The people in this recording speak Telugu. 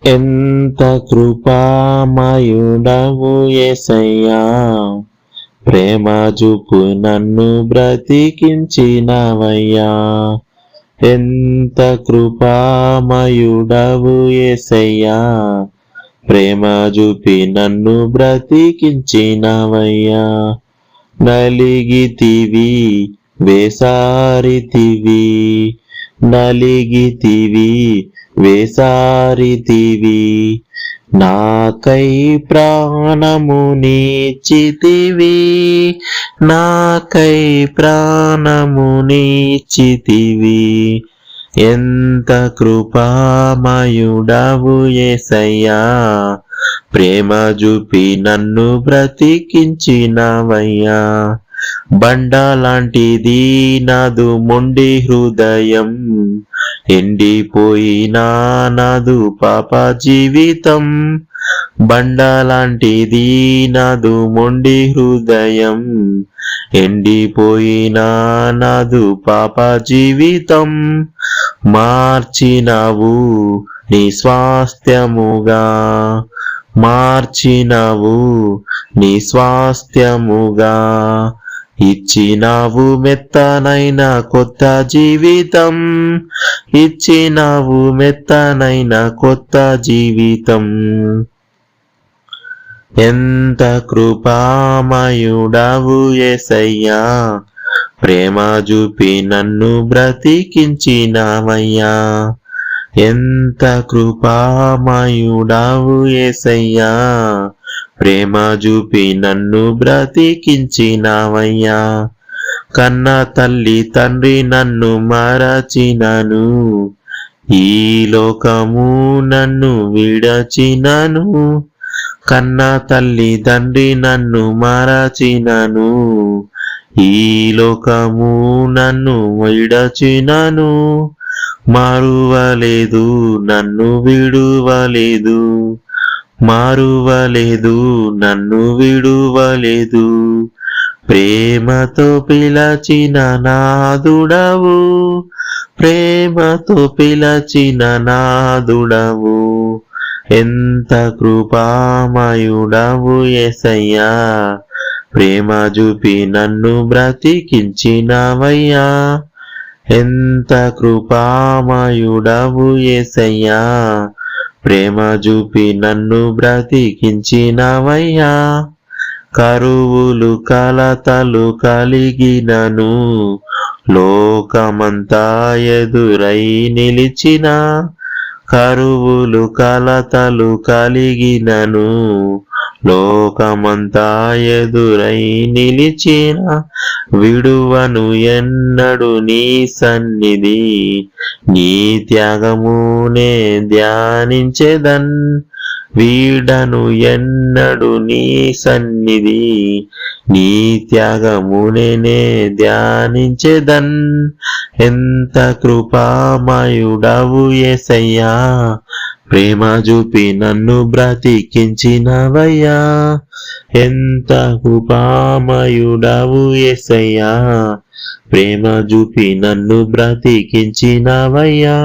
ఎంత కృపామయుడవు యేసయ్యా, ప్రేమ చూపు నన్ను బ్రతికించినవయ్యా. ఎంత కృపామయుడవు యేసయ్యా, ప్రేమ చూపి నన్ను బ్రతికించినవయ్యా. నలిగితివి వేసారితివి, నలిగితివి వేసారితివి, నాకై ప్రాణము నీచితివి, నాకై ప్రాణము నీచితివి. ఎంత కృపామయుడవు యేసయ్యా, ప్రేమ చూపి నన్ను బ్రతికించినవయ్యా. బండలాంటిది నాదు మొండి హృదయం, ఎండిపోయినా నాదు పాప జీవితం. బండలాంటిది నాదు మొండి హృదయం, ఎండిపోయినా నాదు పాప జీవితం. మార్చినావు నీ స్వాస్థ్యముగా, మార్చినావు నీ స్వాస్థ్యముగా. ఇచ్చినావు మెత్తనైన కొత్త జీవితం, ఇచ్చినావు మెత్తనైన కొత్త జీవితం. ఎంత కృపామయుడవు యేసయ్యా, ప్రేమ చూపి నన్ను బ్రతికించినవయ్యా. ఎంత కృపామయుడవు యేసయ్యా, ప్రేమ చూపి నన్ను బ్రతికించినవయ్యా. కన్న తల్లి తండ్రి నన్ను మరచినను, ఈ లోకము నన్ను విడచినను. కన్న తల్లి తండ్రి నన్ను మరచినను, ఈ లోకము నన్ను విడచినను. మారువలేదు నన్ను విడువలేదు, మారువలేదు నన్ను విడువలేదు. ప్రేమతో పిలచిన నాదుడవు, ప్రేమతో పిలచిన నాదుడవు. ఎంత కృపామయుడవు యేసయ్యా, ప్రేమ చూపి నన్ను బ్రతికించినవయ్యా. ఎంత కృపామయుడవు యేసయ్యా, ప్రేమ చూపి నన్ను బ్రతికించినవయ్యా. కరువులు కలతలు కలిగినను, లోకమంతా ఎదురై నిలిచిన. కరువులు కలతలు కలిగినను, లోకమంతా ఎదురై నిలిచిన. విడువను ఎన్నడు నీ సన్నిధి, నీ త్యాగమునే ధ్యానించెదన్. వీడను ఎన్నడు నీ సన్నిధి, నీ త్యాగమునే ధ్యానించెదన్. ఎంత కృపామయుడవు యేసయ్యా, ప్రేమ చూపి నన్ను బ్రతికించినవయ్యా. ఎంత కృపామయుడవు యేసయ్యా, ప్రేమ చూపి నన్ను బ్రతికించినవయ్యా.